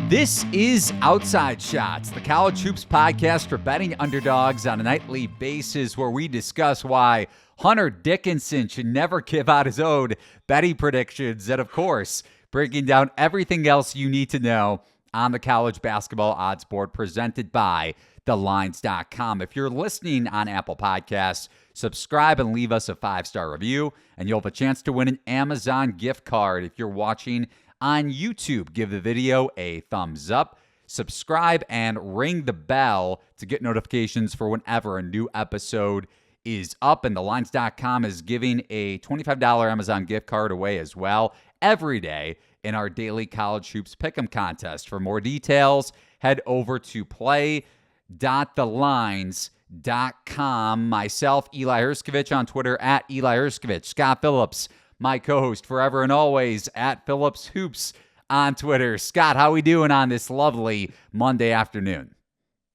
This is Outside Shots, the college hoops podcast for betting underdogs on a nightly basis, where we discuss why Hunter Dickinson should never give out his own betting predictions, and of course, breaking down everything else you need to know on the college basketball odds board presented by thelines.com. If you're listening on Apple Podcasts, subscribe and leave us a 5-star review, and you'll have a chance to win an Amazon gift card. If you're watching on YouTube, give the video a thumbs up, subscribe, and ring the bell to get notifications for whenever a new episode is up. And thelines.com is giving a $25 Amazon gift card away as well every day in our daily college hoops pick'em contest. For more details, head over to play.thelines.com. Myself, Eli Hershkovich, on Twitter at Eli Hershkovich. Scott Phillips, my co-host forever and always, at Phillips Hoops on Twitter. Scott, how we doing on this lovely Monday afternoon?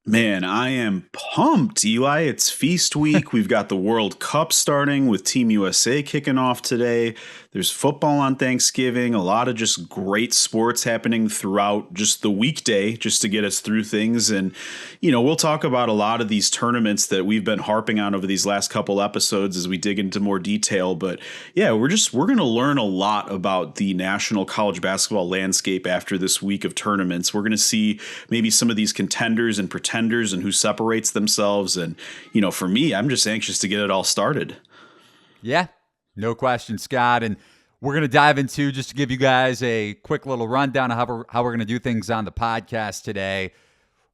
Man, I am pumped, Eli. It's feast week. We've got the World Cup starting with Team USA kicking off today. There's football on Thanksgiving, a lot of just great sports happening throughout just the weekday just to get us through things. And, you know, we'll talk about a lot of these tournaments that we've been harping on over these last couple episodes as we dig into more detail. But yeah, we're going to learn a lot about the national college basketball landscape after this week of tournaments. We're going to see maybe some of these contenders and pretenders and who separates themselves. And, you know, for me, I'm just anxious to get it all started. Yeah, no question, Scott. And we're going to dive into, just to give you guys a quick little rundown of how we're going to do things on the podcast today.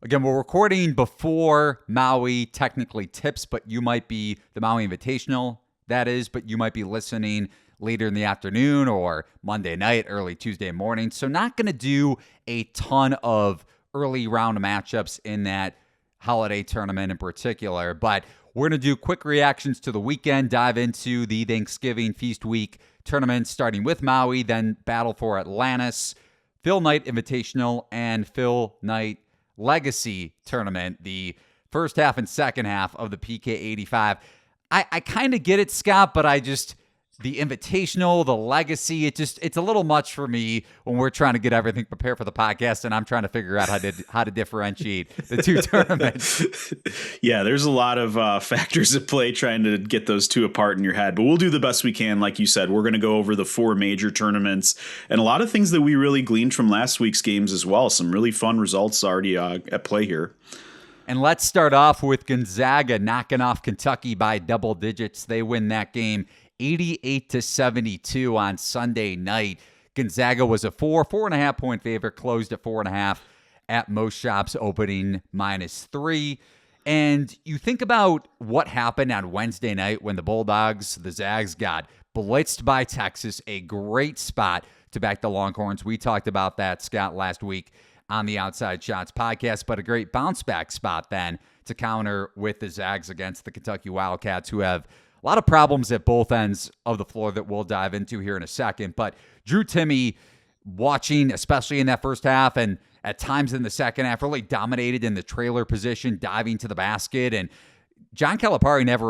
Again, we're recording before Maui technically tips, but you might be the Maui Invitational, that is, but you might be listening later in the afternoon or Monday night, early Tuesday morning. So not going to do a ton of early round matchups in that holiday tournament in particular, but we're going to do quick reactions to the weekend, dive into the Thanksgiving Feast Week tournament, starting with Maui, then battle for Atlantis, Phil Knight Invitational, and Phil Knight Legacy Tournament, the first half and second half of the PK 85. I kind of get it, Scott, but the Invitational, the Legacy, it's a little much for me when we're trying to get everything prepared for the podcast, and I'm trying to figure out how to differentiate the two tournaments. Yeah, there's a lot of factors at play trying to get those two apart in your head, but we'll do the best we can. Like you said, we're going to go over the 4 major tournaments and a lot of things that we really gleaned from last week's games as well. Some really fun results already at play here. And let's start off with Gonzaga knocking off Kentucky by double digits. They win that game 88-72 on Sunday night. Gonzaga was a 4.5 point favorite, closed at 4.5 at most shops, opening -3. And you think about what happened on Wednesday night when the Bulldogs, the Zags, got blitzed by Texas, a great spot to back the Longhorns. We talked about that, Scott, last week on the Outside Shots podcast, but a great bounce back spot then to counter with the Zags against the Kentucky Wildcats, who have a lot of problems at both ends of the floor that we'll dive into here in a second. But Drew Timme, watching, especially in that first half and at times in the second half, really dominated in the trailer position, diving to the basket. And John Calipari never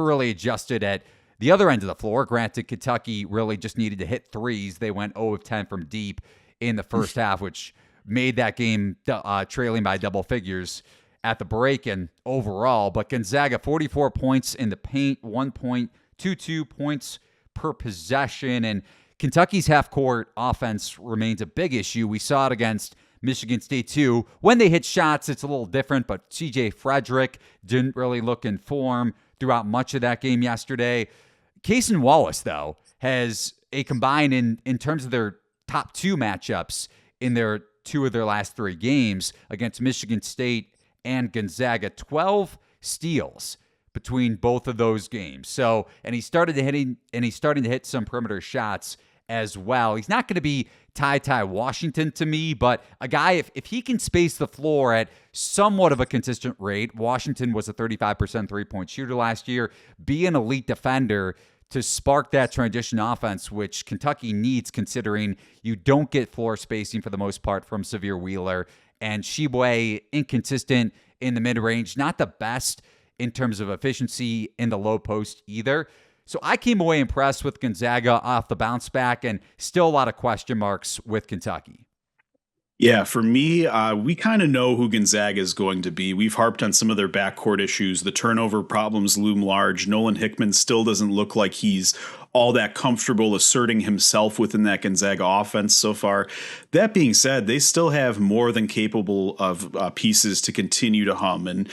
really adjusted at the other end of the floor. Granted, Kentucky really just needed to hit threes. They went 0 of 10 from deep in the first half, which made that game trailing by double figures at the break and overall. But Gonzaga, 44 points in the paint, 1.22 points per possession. And Kentucky's half-court offense remains a big issue. We saw it against Michigan State too. When they hit shots, it's a little different, but C.J. Frederick didn't really look in form throughout much of that game yesterday. Case and Wallace, though, has a combined in terms of their top 2 matchups in their 2 of their last 3 games against Michigan State and Gonzaga, 12 steals between both of those games. So, and he's starting to hit some perimeter shots as well. He's not going to be Ty Washington to me, but a guy, if he can space the floor at somewhat of a consistent rate, Washington was a 35% three-point shooter last year, be an elite defender to spark that transition offense, which Kentucky needs, considering you don't get floor spacing for the most part from Severe Wheeler, and Shibwe inconsistent in the mid-range, not the best in terms of efficiency in the low post either. So I came away impressed with Gonzaga off the bounce back, and still a lot of question marks with Kentucky. Yeah, for me, we kind of know who Gonzaga is going to be. We've harped on some of their backcourt issues. The turnover problems loom large. Nolan Hickman still doesn't look like he's all that comfortable asserting himself within that Gonzaga offense so far. That being said, they still have more than capable of pieces to continue to hum. And,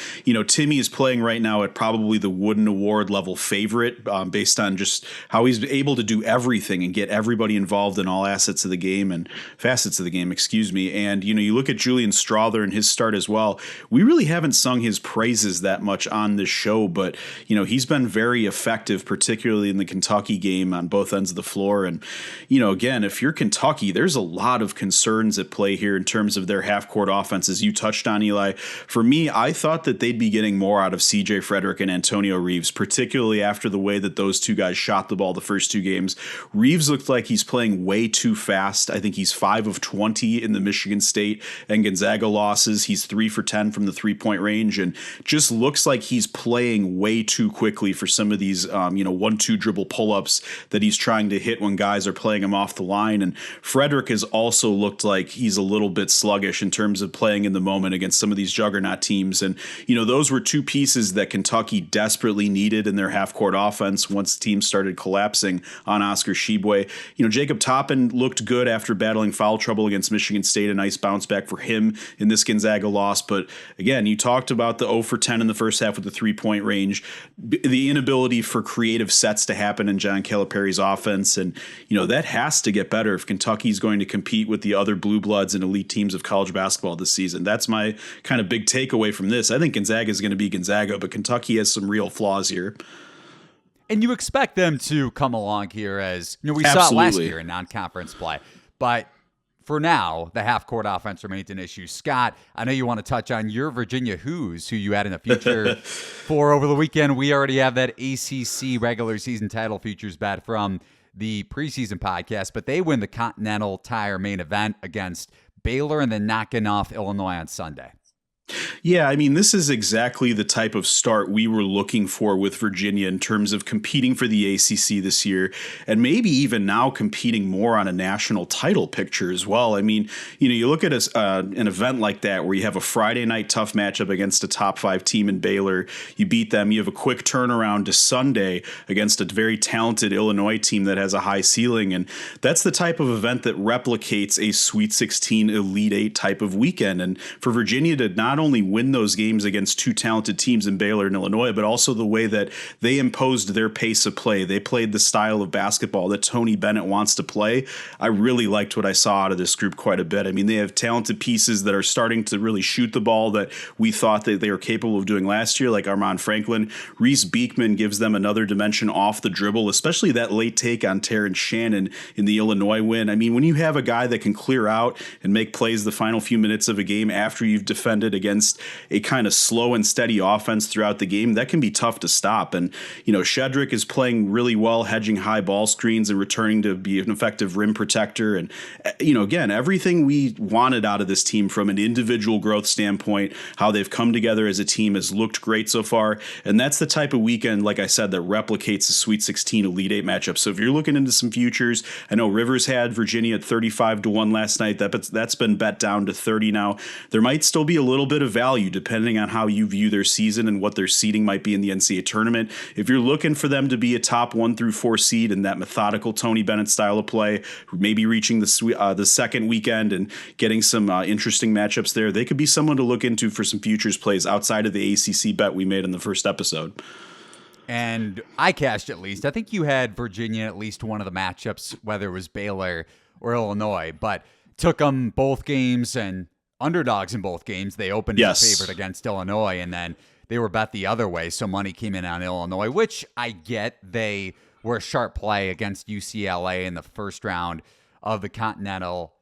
Timmy is playing right now at probably the Wooden Award level favorite based on just how he's able to do everything and get everybody involved in all assets of the game and facets of the game, excuse me. And, you look at Julian Strawther and his start as well. We really haven't sung his praises that much on this show, but, he's been very effective, particularly in the Kentucky game on both ends of the floor. And, again, if you're Kentucky, there's a lot of concerns at play here in terms of their half-court offense, as you touched on, Eli. For me, I thought that they'd be getting more out of C.J. Frederick and Antonio Reeves, particularly after the way that those two guys shot the ball the first two games. Reeves looked like he's playing way too fast. I think he's 5 of 20 in the Michigan State and Gonzaga losses. He's 3 for 10 from the three-point range and just looks like he's playing way too quickly for some of these, 1-2 dribble pull-ups that he's trying to hit when guys are playing him off the line. And Frederick has also looked like he's a little bit sluggish in terms of playing in the moment against some of these juggernaut teams. And, those were two pieces that Kentucky desperately needed in their half-court offense once teams started collapsing on Oscar Tshiebwe. Jacob Toppin looked good after battling foul trouble against Michigan State, a nice bounce back for him in this Gonzaga loss. But again, you talked about the 0 for 10 in the first half with the three-point range, the inability for creative sets to happen in John Calipari's offense. And, that has to get better if Kentucky's going to compete with the other blue bloods and elite teams of college basketball this season. That's my kind of big takeaway from this. I think Gonzaga is going to be Gonzaga, but Kentucky has some real flaws here. And you expect them to come along here as, we Absolutely. saw it last year in non-conference play. But for now, the half-court offense remains an issue. Scott, I know you want to touch on your Virginia Hoos, who you had in the future for over the weekend. We already have that ACC regular season title futures bet from the preseason podcast, but they win the Continental Tire Main Event against Baylor and then knocking off Illinois on Sunday. Yeah, I mean, this is exactly the type of start we were looking for with Virginia in terms of competing for the ACC this year, and maybe even now competing more on a national title picture as well. I mean, you look at an event like that where you have a Friday night tough matchup against a top 5 team in Baylor. You beat them. You have a quick turnaround to Sunday against a very talented Illinois team that has a high ceiling, and that's the type of event that replicates a Sweet 16 Elite 8 type of weekend. And for Virginia to not only win those games against two talented teams in Baylor and Illinois, but also the way that they imposed their pace of play. They played the style of basketball that Tony Bennett wants to play. I really liked what I saw out of this group quite a bit. I mean, they have talented pieces that are starting to really shoot the ball that we thought that they were capable of doing last year, like Armaan Franklin. Reese Beekman gives them another dimension off the dribble, especially that late take on Terrence Shannon in the Illinois win. I mean, when you have a guy that can clear out and make plays the final few minutes of a game after you've defended against a kind of slow and steady offense throughout the game, that can be tough to stop. And, Shedrick is playing really well, hedging high ball screens and returning to be an effective rim protector. And, again, everything we wanted out of this team from an individual growth standpoint, how they've come together as a team has looked great so far. And that's the type of weekend, like I said, that replicates the Sweet 16 Elite 8 matchup. So if you're looking into some futures, I know Rivers had Virginia at 35-1 last night. That's been bet down to 30 now. There might still be a little bit of value depending on how you view their season and what their seeding might be in the NCAA tournament. If you're looking for them to be a top 1 through 4 seed in that methodical Tony Bennett style of play, maybe reaching the second weekend and getting some interesting matchups there, they could be someone to look into for some futures plays outside of the ACC bet we made in the first episode. And I cashed at least. I think you had Virginia at least one of the matchups, whether it was Baylor or Illinois, but took them both games and underdogs in both games. They opened as a favorite against Illinois, and then they were bet the other way, so money came in on Illinois, which I get. They were a sharp play against UCLA in the first round of the Continental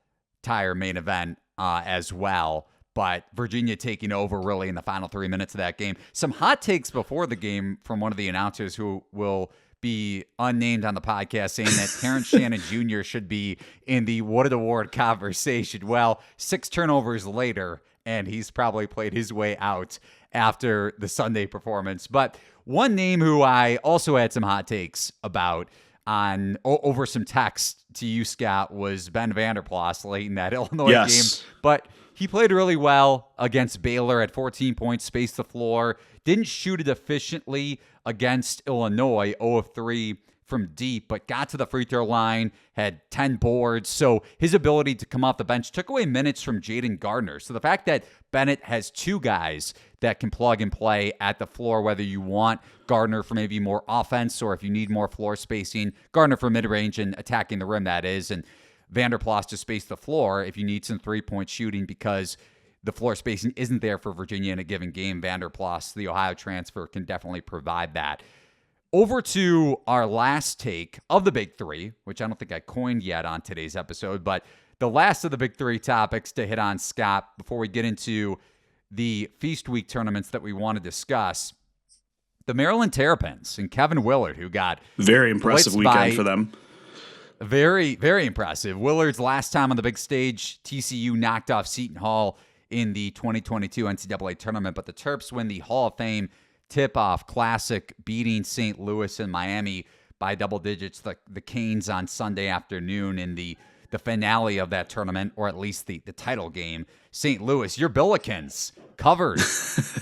Tire Main Event as well. But Virginia taking over really in the final 3 minutes of that game. Some hot takes before the game from one of the announcers who will be unnamed on the podcast, saying that Terrence Shannon Jr. should be in the Wood Award conversation. Well, 6 turnovers later, and he's probably played his way out after the Sunday performance. But one name who I also had some hot takes about over some text to you, Scott, was Ben Vanderplas late in that Illinois Yes. game. But he played really well against Baylor at 14 points, spaced the floor, didn't shoot it efficiently against Illinois, 0 of 3 from deep, but got to the free throw line, had 10 boards. So his ability to come off the bench took away minutes from Jaden Gardner. So the fact that Bennett has two guys that can plug and play at the floor, whether you want Gardner for maybe more offense or if you need more floor spacing, Gardner for mid-range and attacking the rim, that is, and Vanderplas to space the floor if you need some three-point shooting because the floor spacing isn't there for Virginia in a given game. Vanderplas, the Ohio transfer, can definitely provide that. Over to our last take of the big three, which I don't think I coined yet on today's episode, but the last of the big three topics to hit on, Scott, before we get into the Feast Week tournaments that we want to discuss. The Maryland Terrapins and Kevin Willard, who got very impressive weekend for them. Very, very impressive. Willard's last time on the big stage, TCU knocked off Seton Hall in the 2022 NCAA tournament, but the Terps win the Hall of Fame tip-off classic, beating St. Louis and Miami by double digits. The Canes on Sunday afternoon in the finale of that tournament, or at least the title game. St. Louis, your Billikens covered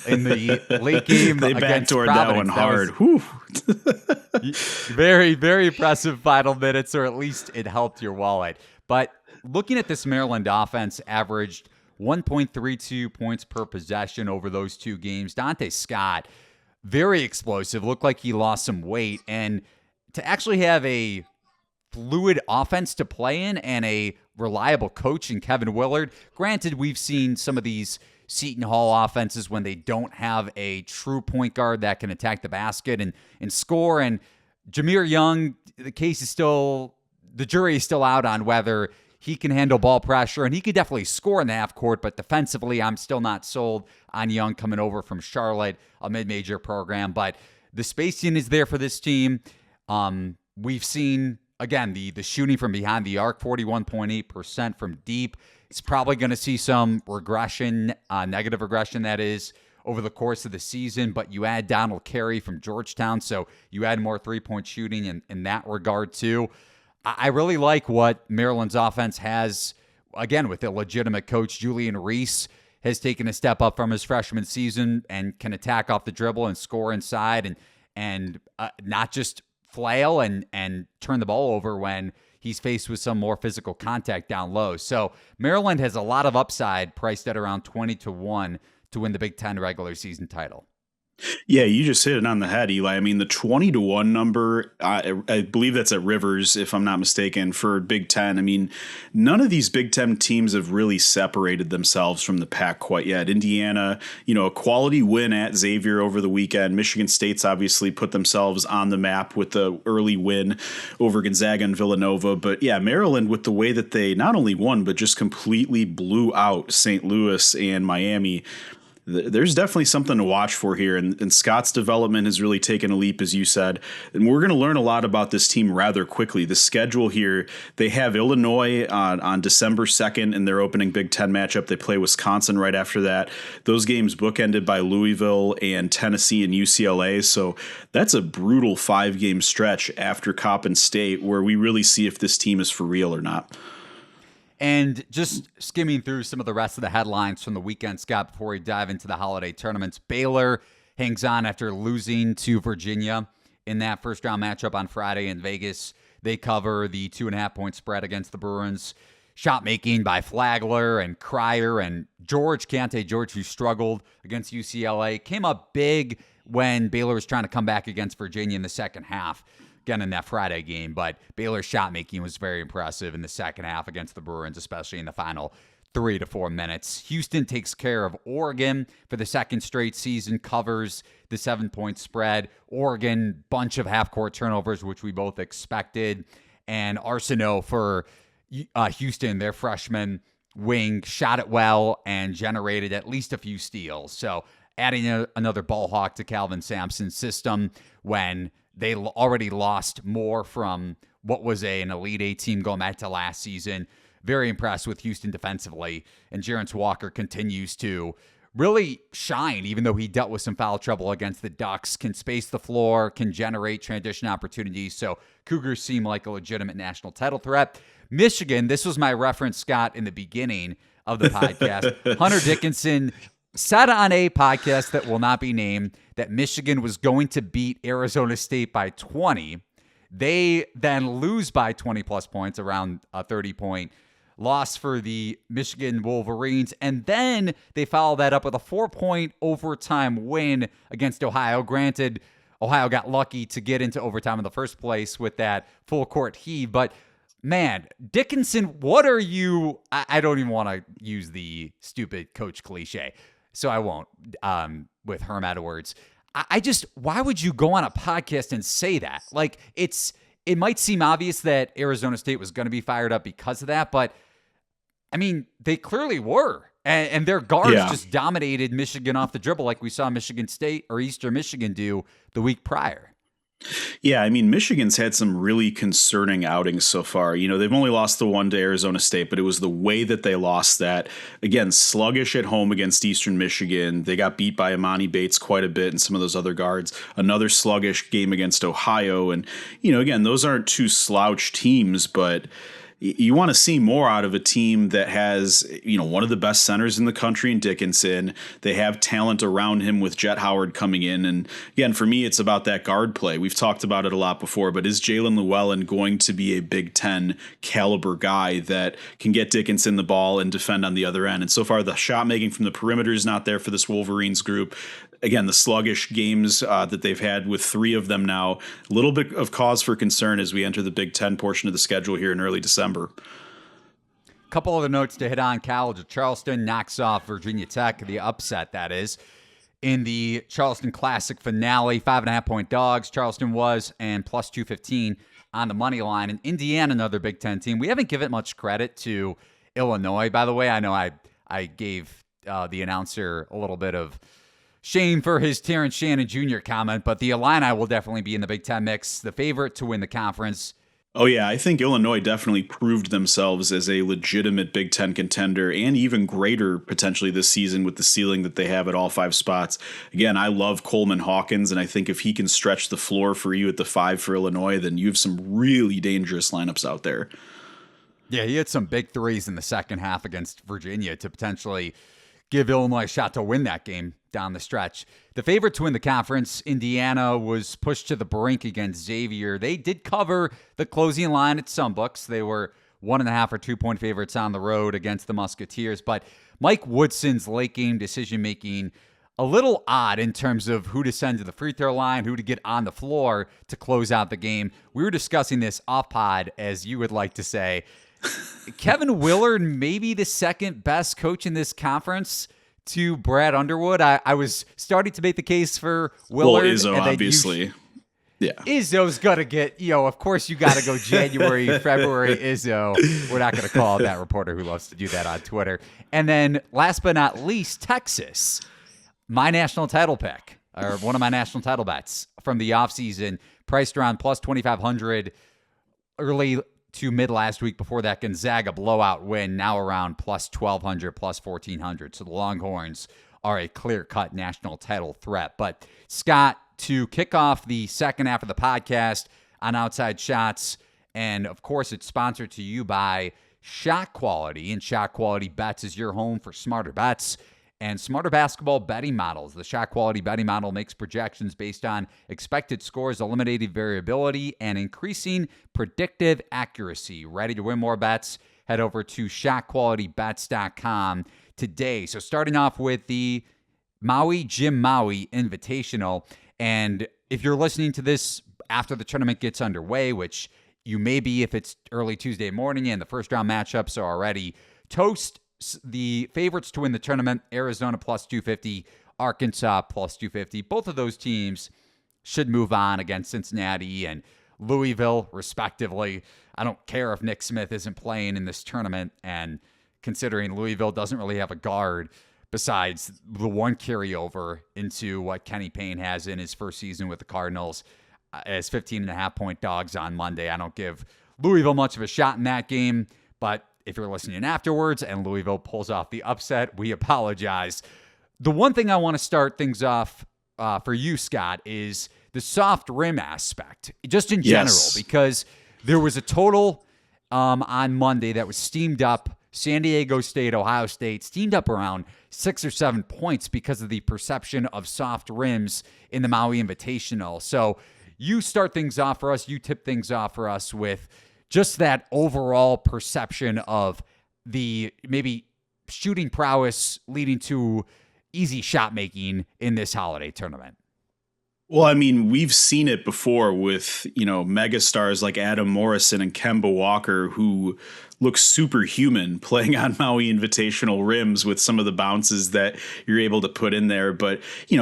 in the late game. They against backdoored Providence. that one hard. Very, very impressive final minutes, or at least it helped your wallet. But looking at this Maryland offense, averaged 1.32 points per possession over those two games. Dante Scott, very explosive, looked like he lost some weight. And to actually have a fluid offense to play in and a reliable coach in Kevin Willard, granted, we've seen some of these Seton Hall offenses when they don't have a true point guard that can attack the basket and score. And Jameer Young, the jury is still out on whether he can handle ball pressure, and he could definitely score in the half court, but defensively, I'm still not sold on Young coming over from Charlotte, a mid-major program. But the spacing is there for this team. We've seen, again, the shooting from behind the arc, 41.8% from deep. It's probably going to see some regression, negative regression, that is, over the course of the season. But you add Donald Carey from Georgetown, so you add more three-point shooting in that regard, too. I really like what Maryland's offense has, again, with a legitimate coach. Julian Reese has taken a step up from his freshman season and can attack off the dribble and score inside and not just flail and turn the ball over when he's faced with some more physical contact down low. So Maryland has a lot of upside, priced at around 20-1 to win the Big Ten regular season title. Yeah, you just hit it on the head, Eli. I mean, the 20-1 number, I believe that's at Rivers, if I'm not mistaken, for Big Ten. I mean, none of these Big Ten teams have really separated themselves from the pack quite yet. Indiana, a quality win at Xavier over the weekend. Michigan State's obviously put themselves on the map with the early win over Gonzaga and Villanova. But yeah, Maryland, with the way that they not only won, but just completely blew out St. Louis and Miami, there's definitely something to watch for here, and Scott's development has really taken a leap, as you said, and we're going to learn a lot about this team rather quickly. The schedule here, they have Illinois on December 2nd in their opening Big Ten matchup. They play Wisconsin right after that. Those games bookended by Louisville and Tennessee and UCLA, so that's a brutal 5-game stretch after Coppin State where we really see if this team is for real or not. And just skimming through some of the rest of the headlines from the weekend, Scott, before we dive into the holiday tournaments, Baylor hangs on after losing to Virginia in that first-round matchup on Friday in Vegas. They cover the 2.5-point spread against the Bruins. Shot making by Flagler and Cryer and Kante George, who struggled against UCLA, came up big when Baylor was trying to come back against Virginia in the second half. Again, in that Friday game, but Baylor's shot making was very impressive in the second half against the Bruins, especially in the final 3 to 4 minutes. Houston takes care of Oregon for the second straight season, covers the 7-point spread. Oregon, bunch of half-court turnovers, which we both expected. And Arsenault for Houston, their freshman wing, shot it well and generated at least a few steals. So adding another ball hawk to Calvin Sampson's system when they already lost more from what was an Elite Eight team going back to last season. Very impressed with Houston defensively. And Jerrance Walker continues to really shine, even though he dealt with some foul trouble against the Ducks, can space the floor, can generate transition opportunities. So Cougars seem like a legitimate national title threat. Michigan, this was my reference, Scott, in the beginning of the podcast. Hunter Dickinson said on a podcast that will not be named that Michigan was going to beat Arizona State by 20. They then lose by 20-plus points, around a 30-point loss for the Michigan Wolverines, and then they follow that up with a 4-point overtime win against Ohio. Granted, Ohio got lucky to get into overtime in the first place with that full court heave, but man, Dickinson, what are you? I don't even want to use the stupid coach cliche, so I won't with Herm Edwards. I just, why would you go on a podcast and say that? Like, it might seem obvious that Arizona State was going to be fired up because of that, but I mean, they clearly were. And their guards just dominated Michigan off the dribble like we saw Michigan State or Eastern Michigan do the week prior. Yeah, I mean, Michigan's had some really concerning outings so far. You know, they've only lost the one to Arizona State, but it was the way that they lost that. Again, sluggish at home against Eastern Michigan. They got beat by Imani Bates quite a bit and some of those other guards. Another sluggish game against Ohio. And, you know, again, those aren't two slouch teams, but you want to see more out of a team that has, you know, one of the best centers in the country in Dickinson. They have talent around him with Jet Howard coming in. And again, for me, it's about that guard play. We've talked about it a lot before, but is Jalen Llewellyn going to be a Big Ten caliber guy that can get Dickinson the ball and defend on the other end? And so far, the shot making from the perimeter is not there for this Wolverines group. Again, the sluggish games that they've had with three of them now, a little bit of cause for concern as we enter the Big Ten portion of the schedule here in early December. Couple other notes to hit on. College of Charleston knocks off Virginia Tech, the upset that is, in the Charleston Classic finale. 5.5-point dogs, Charleston was, and plus 215 on the money line. And Indiana, another Big Ten team. We haven't given much credit to Illinois, by the way. I know I gave the announcer a little bit of shame for his Terrence Shannon Jr. comment, but the Illini will definitely be in the Big Ten mix, the favorite to win the conference. Oh, yeah, I think Illinois definitely proved themselves as a legitimate Big Ten contender and even greater potentially this season with the ceiling that they have at all five spots. Again, I love Coleman Hawkins, and I think if he can stretch the floor for you at the 5 for Illinois, then you have some really dangerous lineups out there. Yeah, he had some big threes in the second half against Virginia to potentially give Illinois a shot to win that game down the stretch. The favorite to win the conference, Indiana, was pushed to the brink against Xavier. They did cover the closing line at some books. They were 1.5 or 2-point favorites on the road against the Musketeers. But Mike Woodson's late game decision making a little odd in terms of who to send to the free throw line, who to get on the floor to close out the game. We were discussing this off pod, as you would like to say. Kevin Willard, maybe the second best coach in this conference to Brad Underwood. I was starting to make the case for Willard. Well, Izzo, obviously. Yeah. Izzo's got to get, of course you got to go January, February Izzo. We're not going to call that reporter who loves to do that on Twitter. And then last but not least, Texas, my national title pick, or one of my national title bets from the offseason, priced around plus 2,500 early to mid last week before that Gonzaga blowout win, now around plus 1,200, plus 1,400. So the Longhorns are a clear-cut national title threat. But Scott, to kick off the second half of the podcast on Outside Shots, and of course it's sponsored to you by Shot Quality, and Shot Quality Bets is your home for smarter bets and smarter basketball betting models. The Shot Quality betting model makes projections based on expected scores, eliminating variability, and increasing predictive accuracy. Ready to win more bets? Head over to shotqualitybets.com today. So starting off with the Jim Maui Invitational. And if you're listening to this after the tournament gets underway, which you may be if it's early Tuesday morning and the first round matchups are already toast, the favorites to win the tournament, Arizona plus 250, Arkansas plus 250. Both of those teams should move on against Cincinnati and Louisville, respectively. I don't care if Nick Smith isn't playing in this tournament, and considering Louisville doesn't really have a guard besides the one carryover into what Kenny Payne has in his first season with the Cardinals as 15.5-point dogs on Monday. I don't give Louisville much of a shot in that game, but if you're listening afterwards and Louisville pulls off the upset, we apologize. The one thing I want to start things off for you, Scott, is the soft rim aspect, just in general, because there was a total on Monday that was steamed up. San Diego State, Ohio State, steamed up around 6 or 7 points because of the perception of soft rims in the Maui Invitational. So you start things off for us. You tip things off for us with just that overall perception of the maybe shooting prowess leading to easy shot making in this holiday tournament. Well, I mean, we've seen it before with, megastars like Adam Morrison and Kemba Walker, who look superhuman playing on Maui Invitational rims with some of the bounces that you're able to put in there. But,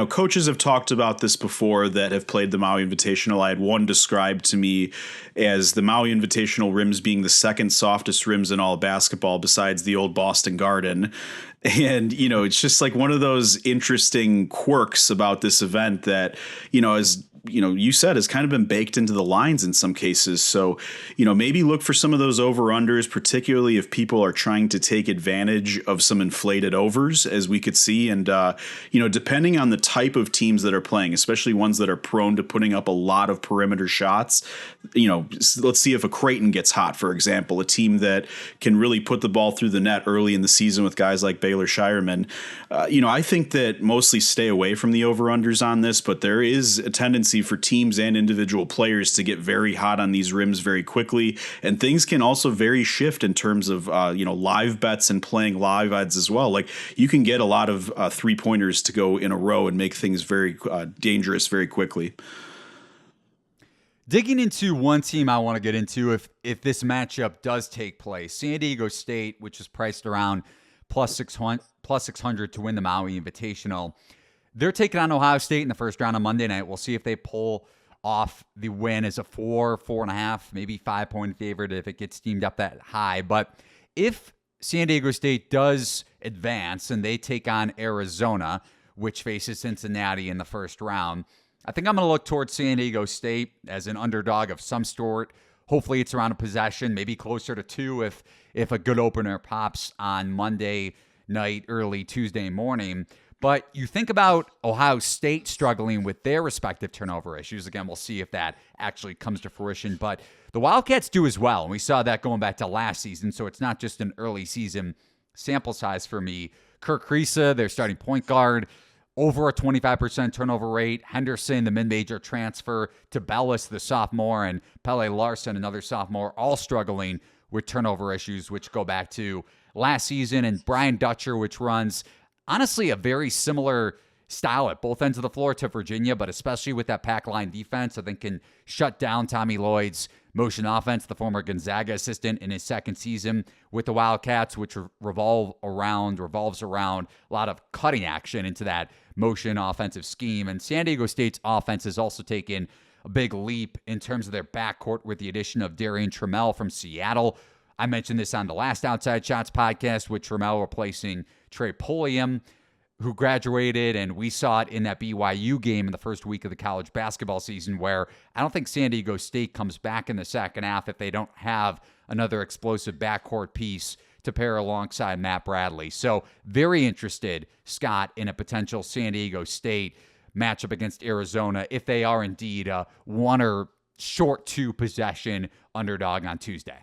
coaches have talked about this before that have played the Maui Invitational. I had one described to me as the Maui Invitational rims being the second softest rims in all of basketball besides the old Boston Garden. And, it's just like one of those interesting quirks about this event that, as you said, has kind of been baked into the lines in some cases. So, maybe look for some of those over-unders, particularly if people are trying to take advantage of some inflated overs, as we could see. And, depending on the type of teams that are playing, especially ones that are prone to putting up a lot of perimeter shots, let's see if a Creighton gets hot, for example, a team that can really put the ball through the net early in the season with guys like Baylor Shireman. I think that mostly stay away from the over-unders on this, but there is a tendency for teams and individual players to get very hot on these rims very quickly, and things can also very shift in terms of live bets and playing live odds as well. Like you can get a lot of 3-pointers to go in a row and make things very dangerous very quickly. Digging into one team I want to get into if this matchup does take place, San Diego State, which is priced around plus 600 to win the Maui Invitational. They're taking on Ohio State in the first round on Monday night. We'll see if they pull off the win as a 4.5, maybe 5-point favorite if it gets steamed up that high. But if San Diego State does advance and they take on Arizona, which faces Cincinnati in the first round, I think I'm going to look towards San Diego State as an underdog of some sort. Hopefully it's around a possession, maybe closer to 2 if a good opener pops on Monday night, early Tuesday morning. But you think about Ohio State struggling with their respective turnover issues. Again, we'll see if that actually comes to fruition. But the Wildcats do as well. And we saw that going back to last season. So it's not just an early season sample size for me. Kirk Kriisa, their starting point guard, over a 25% turnover rate. Henderson, the mid-major transfer, to Bellis, the sophomore, and Pele Larson, another sophomore, all struggling with turnover issues, which go back to last season. And Brian Dutcher, which runs honestly a very similar style at both ends of the floor to Virginia, but especially with that pack line defense, I think can shut down Tommy Lloyd's motion offense, the former Gonzaga assistant in his second season with the Wildcats, which revolves around a lot of cutting action into that motion offensive scheme. And San Diego State's offense has also taken a big leap in terms of their backcourt with the addition of Darian Trammell from Seattle. I mentioned this on the last Outside Shots podcast with Trammell replacing Trey Pulliam, who graduated, and we saw it in that BYU game in the first week of the college basketball season, where I don't think San Diego State comes back in the second half if they don't have another explosive backcourt piece to pair alongside Matt Bradley. So very interested, Scott, in a potential San Diego State matchup against Arizona if they are indeed a 1 or short 2 possession underdog on Tuesday.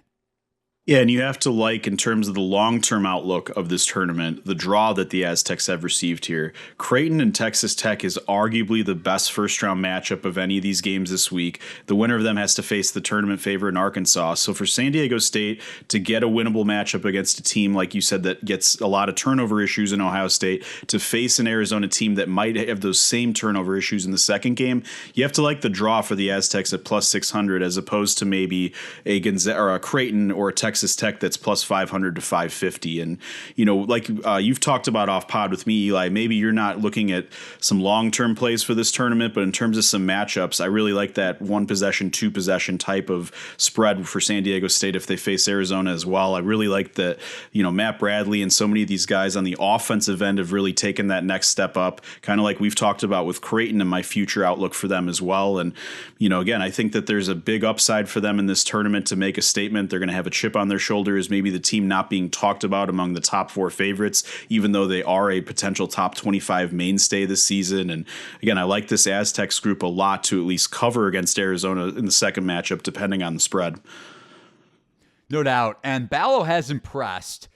Yeah, and you have to in terms of the long-term outlook of this tournament, the draw that the Aztecs have received here. Creighton and Texas Tech is arguably the best first-round matchup of any of these games this week. The winner of them has to face the tournament favorite in Arkansas. So for San Diego State to get a winnable matchup against a team, like you said, that gets a lot of turnover issues in Ohio State, to face an Arizona team that might have those same turnover issues in the second game, you have to like the draw for the Aztecs at plus 600 as opposed to maybe a Gonzaga or a Creighton or a Texas Tech that's plus 500 to 550. And, you've talked about off pod with me, Eli, maybe you're not looking at some long-term plays for this tournament, but in terms of some matchups, I really like that 1 possession, 2 possession type of spread for San Diego State if they face Arizona as well. I really like that, Matt Bradley and so many of these guys on the offensive end have really taken that next step up, kind of like we've talked about with Creighton and my future outlook for them as well. And, again, I think that there's a big upside for them in this tournament to make a statement. They're going to have a chip on on their shoulder is maybe the team not being talked about among the top 4 favorites, even though they are a potential top 25 mainstay this season. And again, I like this Aztecs group a lot to at least cover against Arizona in the second matchup, depending on the spread. No doubt. And Ballo has impressed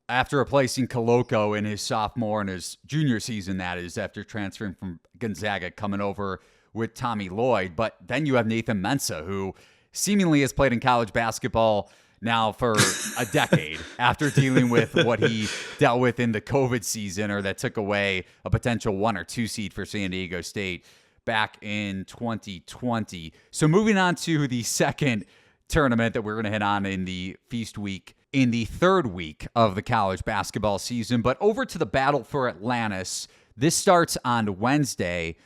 after replacing Coloco in his sophomore and his junior season, that is, after transferring from Gonzaga, coming over with Tommy Lloyd. But then you have Nathan Mensah, who seemingly has played in college basketball now for a decade after dealing with what he dealt with in the COVID season, or that took away a potential 1 or 2 seed for San Diego State back in 2020. So moving on to the second tournament that we're going to hit on in the feast week, in the third week of the college basketball season. But over to the Battle for Atlantis. This starts on Wednesday,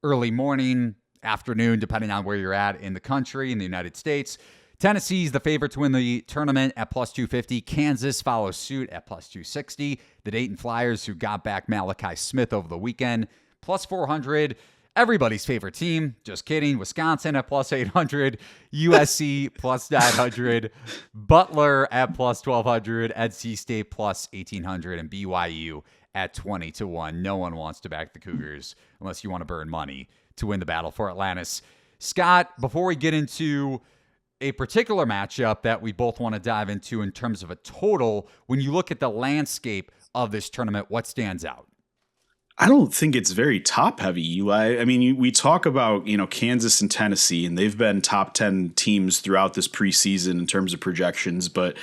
early morning, afternoon, depending on where you're at in the country, in the United States. Tennessee's the favorite to win the tournament at plus 250. Kansas follows suit at plus 260. The Dayton Flyers, who got back Malachi Smith over the weekend, plus 400. Everybody's favorite team, just kidding, Wisconsin at plus 800, USC plus 900, Butler at plus 1200, NC State plus 1800, and BYU at 20-1. No one wants to back the Cougars unless you want to burn money to win the Battle for Atlantis. Scott, before we get into a particular matchup that we both want to dive into in terms of a total, when you look at the landscape of this tournament, what stands out? I don't think it's very top heavy, Eli. I mean, we talk about, Kansas and Tennessee, and they've been top 10 teams throughout this preseason in terms of projections. But,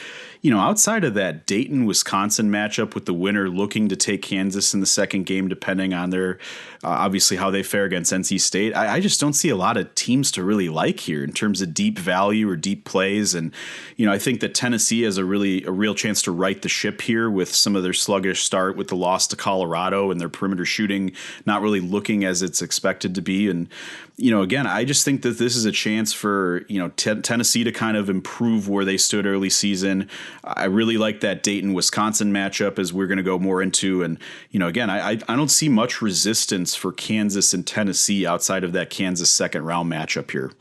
outside of that Dayton, Wisconsin matchup with the winner looking to take Kansas in the second game, depending on their, obviously how they fare against NC State, I just don't see a lot of teams to really like here in terms of deep value or deep plays. And, I think that Tennessee has a real chance to right the ship here with some of their sluggish start with the loss to Colorado and their perimeter shooting not really looking as it's expected to be. And, again, I just think that this is a chance for, Tennessee to kind of improve where they stood early season. I really like that Dayton-Wisconsin matchup, as we're going to go more into. And, again, I don't see much resistance for Kansas and Tennessee outside of that Kansas second round matchup here.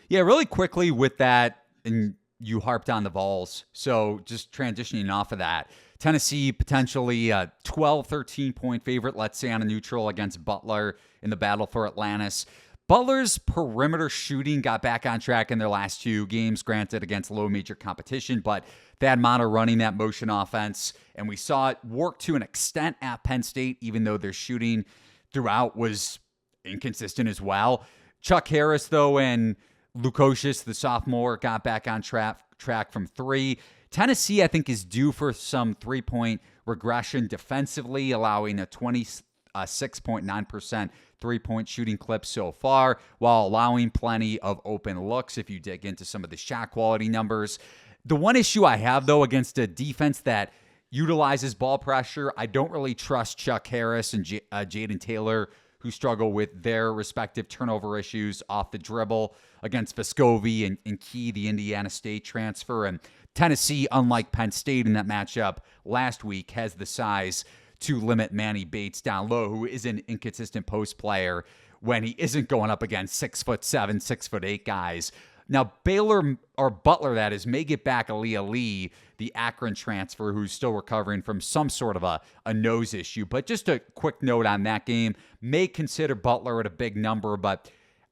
Yeah, really quickly with that, and you harped on the Vols. So just transitioning off of that, Tennessee potentially a 12, 13-point favorite, let's say, on a neutral against Butler in the Battle for Atlantis. Butler's perimeter shooting got back on track in their last 2 games, granted against low major competition, but Thad Matta running that motion offense, and we saw it work to an extent at Penn State, even though their shooting throughout was inconsistent as well. Chuck Harris, though, and Lukosius, the sophomore, got back on track from 3. Tennessee, I think, is due for some 3-point regression defensively, allowing a 26.9% 3-point shooting clip so far, while allowing plenty of open looks if you dig into some of the shot quality numbers. The one issue I have, though, against a defense that utilizes ball pressure, I don't really trust Chuck Harris and Jaden Taylor, who struggle with their respective turnover issues off the dribble against Vescovi and Key, the Indiana State transfer. And Tennessee, unlike Penn State in that matchup last week, has the size to limit Manny Bates down low, who is an inconsistent post player when he isn't going up against 6'7", 6'8" guys. Now, Baylor, or Butler, that is, may get back Aaliyah Lee, the Akron transfer, who's still recovering from some sort of a nose issue. But just a quick note on that game, may consider Butler at a big number, but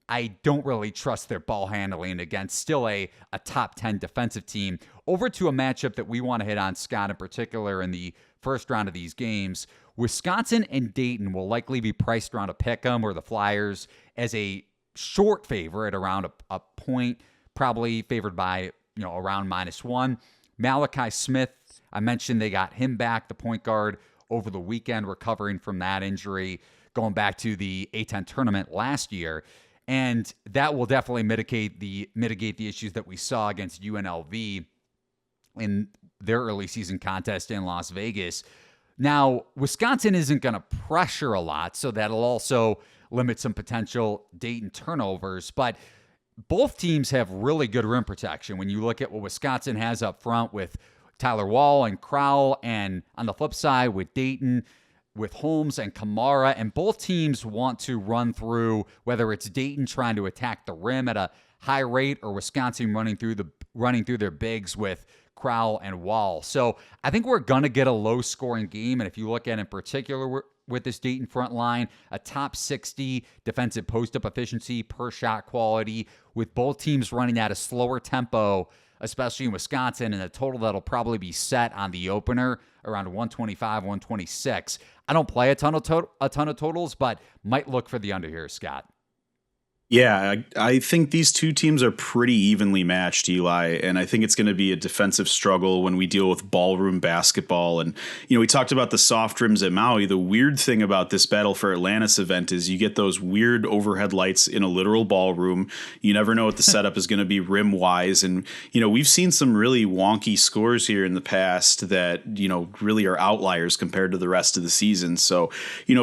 I don't really trust their ball handling against still a top 10 defensive team. Over to a matchup that we want to hit on, Scott, in particular in the first round of these games. Wisconsin and Dayton will likely be priced around a pick'em or the Flyers as a short favorite around a point, probably favored by around -1. Malachi Smith, I mentioned they got him back, the point guard, over the weekend, recovering from that injury, going back to the A-10 tournament last year. And that will definitely mitigate the issues that we saw against UNLV in their early season contest in Las Vegas. Now, Wisconsin isn't going to pressure a lot, so that'll also limit some potential Dayton turnovers. But both teams have really good rim protection. When you look at what Wisconsin has up front with Tyler Wall and Crowell, and on the flip side with Dayton, with Holmes and Kamara, and both teams want to run through, whether it's Dayton trying to attack the rim at a high rate or Wisconsin running through their bigs with Crowell, and Wall. So I think we're going to get a low-scoring game, and if you look at in particular with this Dayton front line, a top 60 defensive post-up efficiency per shot quality, with both teams running at a slower tempo, especially in Wisconsin, and a total that'll probably be set on the opener around 125, 126. I don't play a ton of totals, but might look for the under here, Scott. Yeah, I think these two teams are pretty evenly matched, Eli, and I think it's going to be a defensive struggle when we deal with ballroom basketball. And, we talked about the soft rims at Maui. The weird thing about this Battle for Atlantis event is you get those weird overhead lights in a literal ballroom. You never know what the setup is going to be rim-wise. And, we've seen some really wonky scores here in the past that, really are outliers compared to the rest of the season. So,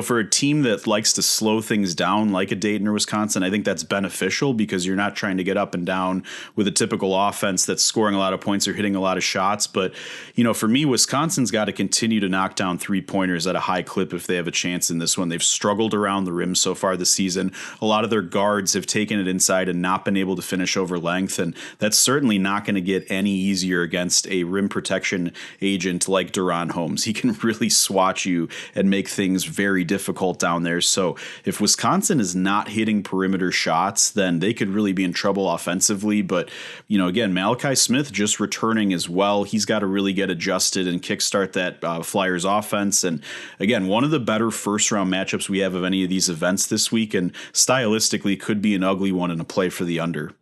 for a team that likes to slow things down like a Dayton or Wisconsin, I think that's beneficial because you're not trying to get up and down with a typical offense that's scoring a lot of points or hitting a lot of shots. But, for me, Wisconsin's got to continue to knock down three-pointers at a high clip if they have a chance in this one. They've struggled around the rim so far this season. A lot of their guards have taken it inside and not been able to finish over length, and that's certainly not going to get any easier against a rim protection agent like Duran Holmes. He can really swatch you and make things very difficult down there. So if Wisconsin is not hitting perimeter shots, then they could really be in trouble offensively. But, again, Malachi Smith just returning as well. He's got to really get adjusted and kickstart that Flyers offense. And again, one of the better first round matchups we have of any of these events this week, and stylistically could be an ugly one and a play for the under.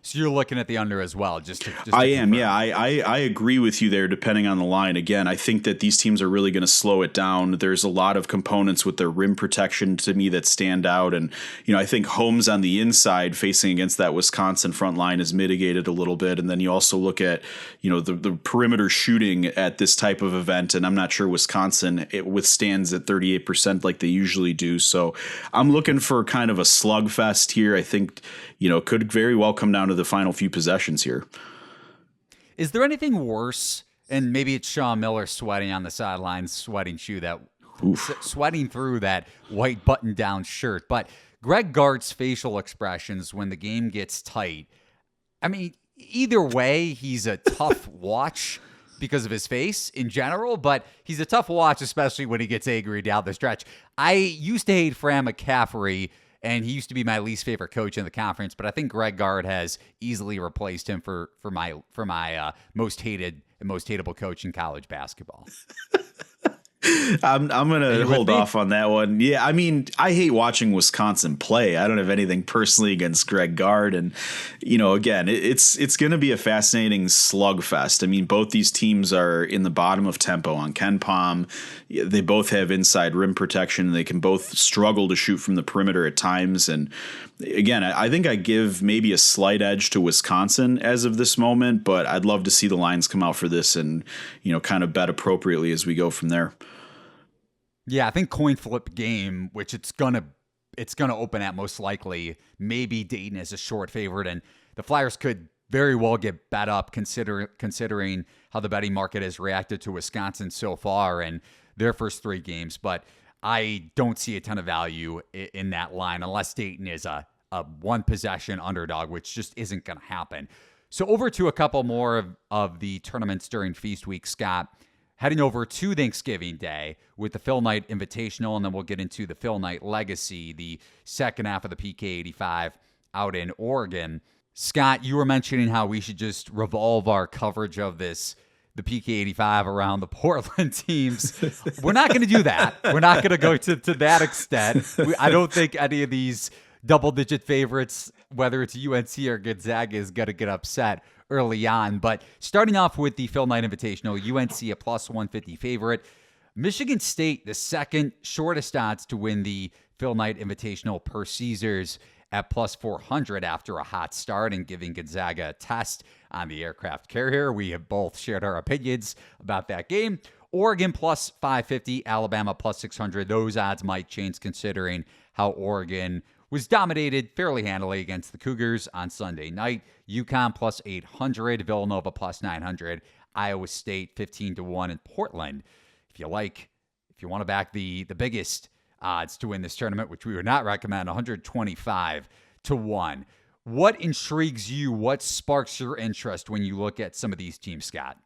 So you're looking at the under as well. I am. Yeah, I agree with you there, depending on the line. Again, I think that these teams are really going to slow it down. There's a lot of components with their rim protection to me that stand out. And, I think Holmes on the inside facing against that Wisconsin front line is mitigated a little bit. And then you also look at, the perimeter shooting at this type of event. And I'm not sure Wisconsin, it withstands at 38% like they usually do. So I'm looking for kind of a slugfest here. I think, could very well come down to the final few possessions here. Is there anything worse? And maybe it's Sean Miller sweating on the sidelines, sweating through that white button-down shirt. But Greg Gart's facial expressions when the game gets tight. I mean, either way, he's a tough watch because of his face in general, but he's a tough watch, especially when he gets angry down the stretch. I used to hate Fran McCaffrey, and he used to be my least favorite coach in the conference, but I think Greg Gard has easily replaced him for my most hated and most hateable coach in college basketball. I'm going to hold off on that one. Yeah, I mean, I hate watching Wisconsin play. I don't have anything personally against Greg Gard. And, again, it's going to be a fascinating slugfest. I mean, both these teams are in the bottom of tempo on Ken Pom. They both have inside rim protection. They can both struggle to shoot from the perimeter at times. And, again, I think I give maybe a slight edge to Wisconsin as of this moment, but I'd love to see the lines come out for this and, kind of bet appropriately as we go from there. Yeah, I think coin flip game, which it's gonna open at most likely. Maybe Dayton is a short favorite, and the Flyers could very well get bet up considering how the betting market has reacted to Wisconsin so far in their first three games. But I don't see a ton of value in that line unless Dayton is a one possession underdog, which just isn't going to happen. So over to a couple more of the tournaments during Feast Week, Scott. Heading over to Thanksgiving Day with the Phil Knight Invitational, and then we'll get into the Phil Knight Legacy, the second half of the PK85 out in Oregon. Scott, you were mentioning how we should just revolve our coverage of the PK85 around the Portland teams. We're not going to do that. We're not going to go to that extent. I don't think any of these double-digit favorites, whether it's UNC or Gonzaga, is going to get upset early on. But starting off with the Phil Knight Invitational, UNC a plus 150 favorite. Michigan State, the second shortest odds to win the Phil Knight Invitational per Caesars at plus 400 after a hot start and giving Gonzaga a test on the aircraft carrier. We have both shared our opinions about that game. Oregon plus 550, Alabama plus 600. Those odds might change considering how Oregon was dominated fairly handily against the Cougars on Sunday night. UConn plus 800, Villanova plus 900, Iowa State 15-1, and Portland. If you want to back the biggest odds to win this tournament, which we would not recommend, 125-1. What intrigues you? What sparks your interest when you look at some of these teams, Scott?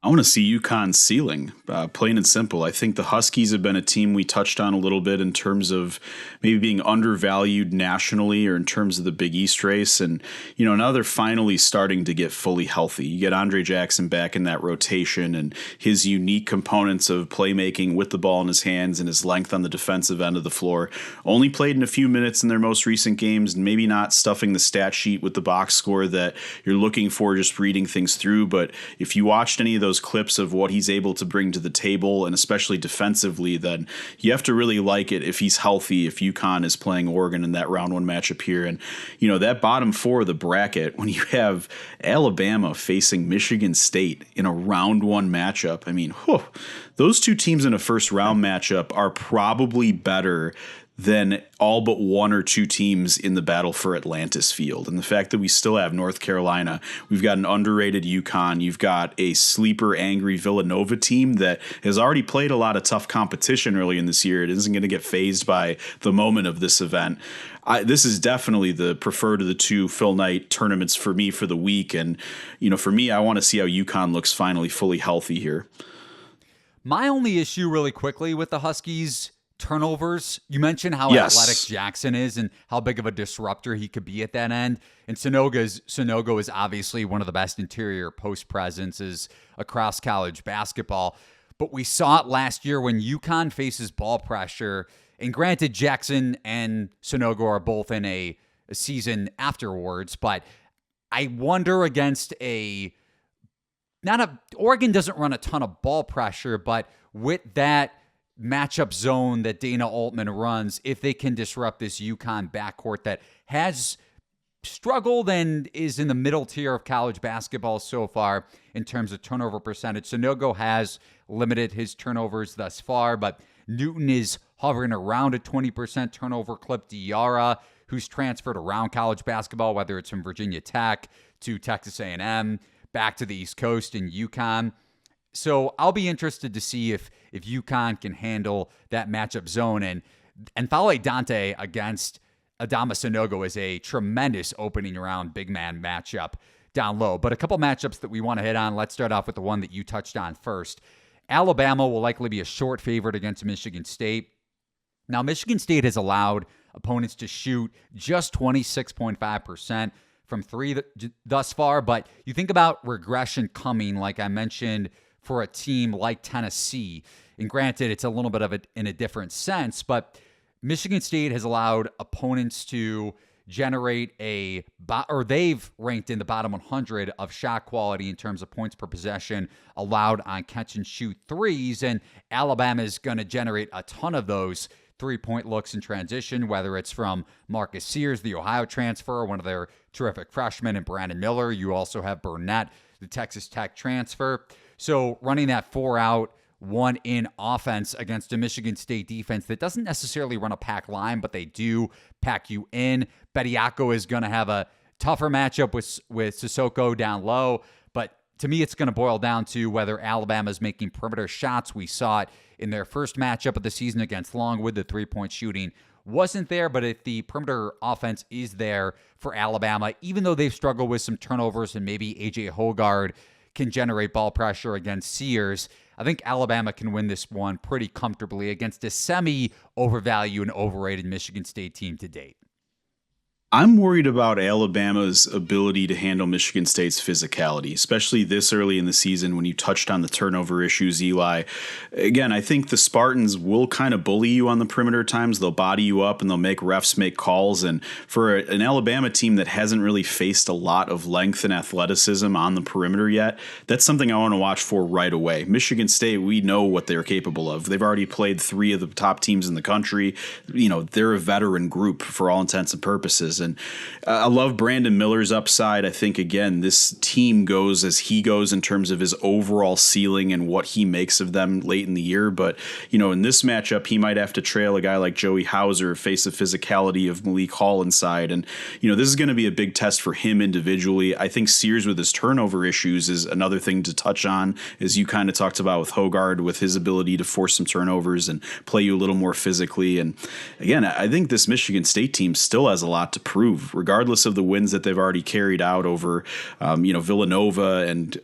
I want to see UConn's ceiling, plain and simple. I think the Huskies have been a team we touched on a little bit in terms of maybe being undervalued nationally or in terms of the Big East race. And, now they're finally starting to get fully healthy. You get Andre Jackson back in that rotation and his unique components of playmaking with the ball in his hands and his length on the defensive end of the floor. Only played in a few minutes in their most recent games, and maybe not stuffing the stat sheet with the box score that you're looking for just reading things through. But if you watched any of those clips of what he's able to bring to the table, and especially defensively, then you have to really like it if he's healthy, if UConn is playing Oregon in that round one matchup here. And, that bottom four of the bracket, when you have Alabama facing Michigan State in a round one matchup, I mean, those two teams in a first round matchup are probably better than all but one or two teams in the battle for Atlantis field. And the fact that we still have North Carolina, we've got an underrated UConn, you've got a sleeper angry Villanova team that has already played a lot of tough competition early in this year. It isn't going to get fazed by the moment of this event. This is definitely the preferred of the two Phil Knight tournaments for me for the week. And, for me, I want to see how UConn looks finally fully healthy here. My only issue really quickly with the Huskies turnovers. You mentioned how athletic Jackson is and how big of a disruptor he could be at that end. And Sonogo is obviously one of the best interior post presences across college basketball. But we saw it last year when UConn faces ball pressure. And granted, Jackson and Sonogo are both in a season afterwards. But I wonder against Oregon doesn't run a ton of ball pressure, but with that matchup zone that Dana Altman runs, if they can disrupt this UConn backcourt that has struggled and is in the middle tier of college basketball so far in terms of turnover percentage. Sonogo has limited his turnovers thus far, but Newton is hovering around a 20% turnover clip. Diarra, who's transferred around college basketball, whether it's from Virginia Tech to Texas A&M, back to the East Coast in UConn. So I'll be interested to see if UConn can handle that matchup zone. And Fale Dante against Adama Sonogo is a tremendous opening round big man matchup down low. But a couple matchups that we want to hit on. Let's start off with the one that you touched on first. Alabama will likely be a short favorite against Michigan State. Now, Michigan State has allowed opponents to shoot just 26.5% from three thus far. But you think about regression coming, like I mentioned, for a team like Tennessee. And granted, it's a little bit of it in a different sense, but Michigan State has allowed opponents to generate they've ranked in the bottom 100 of shot quality in terms of points per possession allowed on catch and shoot threes. And Alabama is going to generate a ton of those 3-point looks in transition, whether it's from Marcus Sears, the Ohio transfer, one of their terrific freshmen, and Brandon Miller. You also have Burnett, the Texas Tech transfer. So running that 4-out, 1-in offense against a Michigan State defense that doesn't necessarily run a pack line, but they do pack you in. Bediako is going to have a tougher matchup with Sissoko down low. But to me, it's going to boil down to whether Alabama's making perimeter shots. We saw it in their first matchup of the season against Longwood. The 3-point shooting wasn't there, but if the perimeter offense is there for Alabama, even though they've struggled with some turnovers and maybe A.J. Hogard can generate ball pressure against Sears, I think Alabama can win this one pretty comfortably against a semi-overvalued and overrated Michigan State team to date. I'm worried about Alabama's ability to handle Michigan State's physicality, especially this early in the season when you touched on the turnover issues, Eli. Again, I think the Spartans will kind of bully you on the perimeter at times. They'll body you up and they'll make refs make calls. And for an Alabama team that hasn't really faced a lot of length and athleticism on the perimeter yet, that's something I want to watch for right away. Michigan State, we know what they're capable of. They've already played 3 of the top teams in the country. They're a veteran group for all intents and purposes. And I love Brandon Miller's upside. I think, again, this team goes as he goes in terms of his overall ceiling and what he makes of them late in the year. But, in this matchup, he might have to trail a guy like Joey Hauser, face the physicality of Malik Hall inside. And, this is going to be a big test for him individually. I think Sears with his turnover issues is another thing to touch on, as you kind of talked about with Hogard, with his ability to force some turnovers and play you a little more physically. And, again, I think this Michigan State team still has a lot to prove, regardless of the wins that they've already carried out over, Villanova and,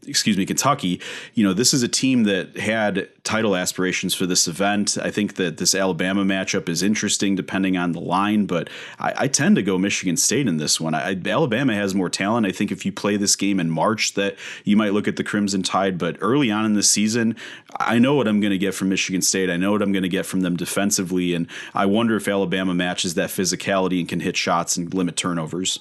Kentucky. This is a team that had title aspirations for this event. I think that this Alabama matchup is interesting depending on the line, but I tend to go Michigan State in this one. Alabama has more talent. I think if you play this game in March that you might look at the Crimson Tide, but early on in the season, I know what I'm going to get from Michigan State. I know what I'm going to get from them defensively, and I wonder if Alabama matches that physicality and can hit shots and limit turnovers.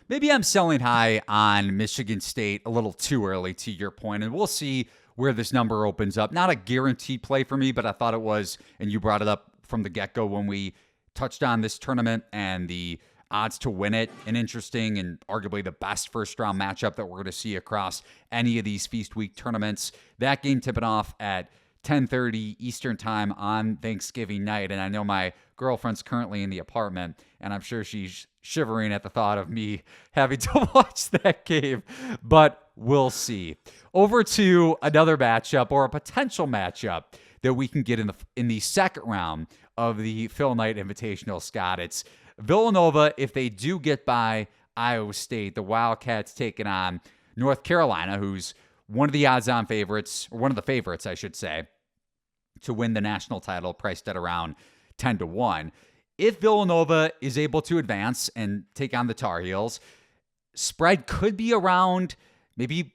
Maybe I'm selling high on Michigan State a little too early, to your point, and we'll see where this number opens up. Not a guaranteed play for me, but I thought it was, and you brought it up from the get-go when we touched on this tournament and the odds to win it, an interesting and arguably the best first-round matchup that we're going to see across any of these Feast Week tournaments. That game tipping off at 10:30 Eastern time on Thanksgiving night, and I know my girlfriend's currently in the apartment, and I'm sure she's shivering at the thought of me having to watch that game, but we'll see. Over to another matchup, or a potential matchup that we can get in the second round of the Phil Knight Invitational, Scott. It's Villanova. If they do get by Iowa State, the Wildcats taking on North Carolina, who's one of the odds-on favorites, or one of the favorites, I should say, to win the national title, priced at around 10-1. If Villanova is able to advance and take on the Tar Heels, spread could be around maybe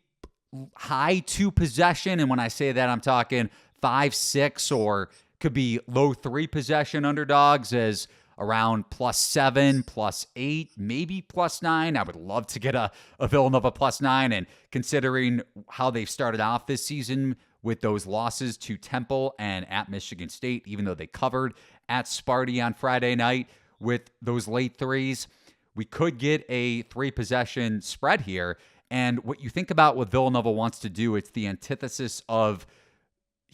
high 2 possession. And when I say that, I'm talking 5-6, or could be low 3 possession underdogs as around +7, +8, maybe +9. I would love to get a Villanova +9. And considering how they've started off this season with those losses to Temple and at Michigan State, even though they covered at Sparty on Friday night with those late threes, we could get a 3-possession spread here. And what you think about what Villanova wants to do, it's the antithesis of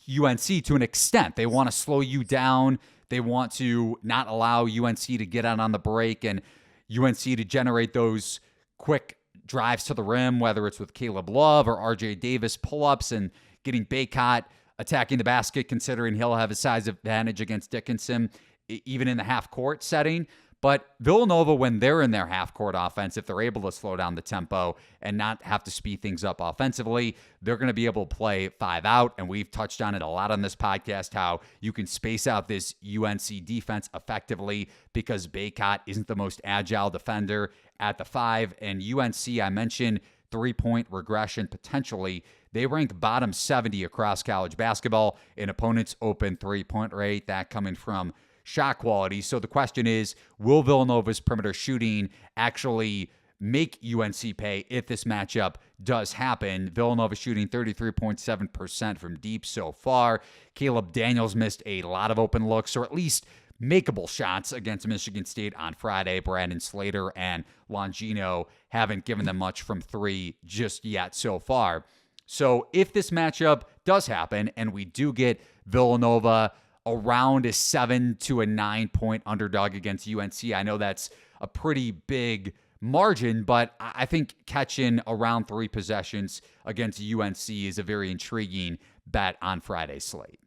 UNC to an extent. They want to slow you down. They want to not allow UNC to get out on the break and UNC to generate those quick drives to the rim, whether it's with Caleb Love or RJ Davis pull-ups and getting Baycott attacking the basket, considering he'll have a size advantage against Dickinson, even in the half-court setting. But Villanova, when they're in their half-court offense, if they're able to slow down the tempo and not have to speed things up offensively, they're going to be able to play 5 out. And we've touched on it a lot on this podcast, how you can space out this UNC defense effectively because Baycott isn't the most agile defender at the 5. And UNC, I mentioned three-point regression potentially. They rank bottom 70 across college basketball in opponents' open three-point rate, that coming from shot quality. So the question is, will Villanova's perimeter shooting actually make UNC pay if this matchup does happen? Villanova shooting 33.7% from deep so far. Caleb Daniels missed a lot of open looks, or at least makeable shots against Michigan State on Friday. Brandon Slater and Longino haven't given them much from 3 just yet so far. So if this matchup does happen and we do get Villanova around a 7 to a 9 point underdog against UNC, I know that's a pretty big margin, but I think catching around 3 possessions against UNC is a very intriguing bet on Friday's slate.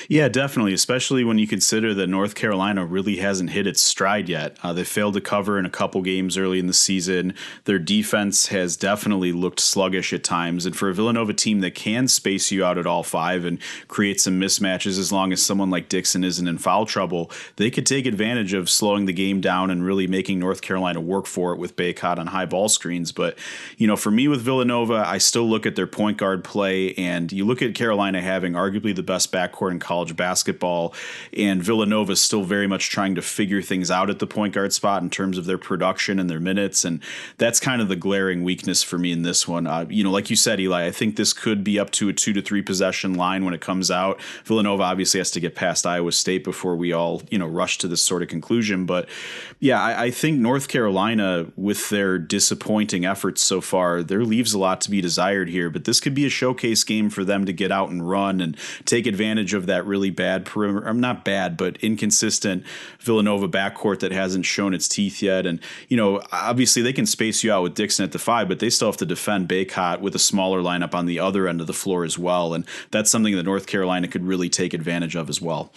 Yeah, definitely, especially when you consider that North Carolina really hasn't hit its stride yet. They failed to cover in a couple games early in the season. Their defense has definitely looked sluggish at times. And for a Villanova team that can space you out at all 5 and create some mismatches, as long as someone like Dixon isn't in foul trouble, they could take advantage of slowing the game down and really making North Carolina work for it with Baycott on high ball screens. But, for me with Villanova, I still look at their point guard play, and you look at Carolina having arguably the best backcourt in college basketball, and Villanova is still very much trying to figure things out at the point guard spot in terms of their production and their minutes, and that's kind of the glaring weakness for me in this one. Like you said, Eli, I think this could be up to a 2 to 3 possession line when it comes out. Villanova obviously has to get past Iowa State before we all, rush to this sort of conclusion. But yeah, I think North Carolina, with their disappointing efforts so far, there leaves a lot to be desired here, but this could be a showcase game for them to get out and run and take advantage of that really bad perimeter. I'm not bad, but inconsistent Villanova backcourt that hasn't shown its teeth yet. And, obviously they can space you out with Dixon at the 5, but they still have to defend Baycott with a smaller lineup on the other end of the floor as well. And that's something that North Carolina could really take advantage of as well.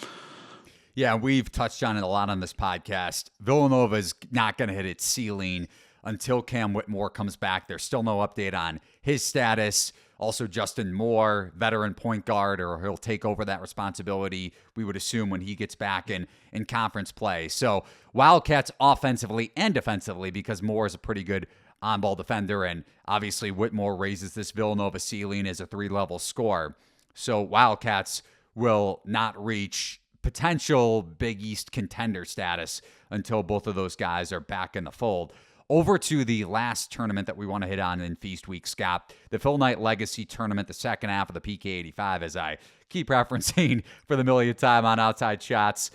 Yeah, we've touched on it a lot on this podcast. Villanova's not going to hit its ceiling until Cam Whitmore comes back. There's still no update on his status. Also, Justin Moore, veteran point guard, or he'll take over that responsibility, we would assume, when he gets back in conference play. So Wildcats offensively and defensively, because Moore is a pretty good on-ball defender, and obviously Whitmore raises this Villanova ceiling as a 3-level scorer. So Wildcats will not reach potential Big East contender status until both of those guys are back in the fold. Over to the last tournament that we want to hit on in Feast Week, Scott, the Phil Knight Legacy Tournament, the second half of the PK85, as I keep referencing for the millionth time on Outside Shots.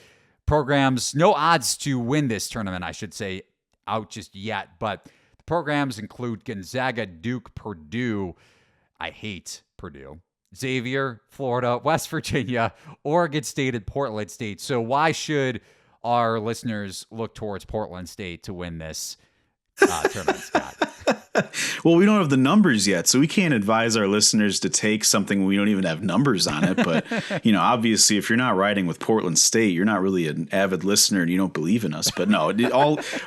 Programs, no odds to win this tournament, I should say, out just yet, but the programs include Gonzaga, Duke, Purdue. I hate Purdue. Xavier, Florida, West Virginia, Oregon State, and Portland State. So why should our listeners look towards Portland State to win this tournament, Scott? Well, we don't have the numbers yet, so we can't advise our listeners to take something we don't even have numbers on it. But, obviously, if you're not riding with Portland State, you're not really an avid listener and you don't believe in us. But no,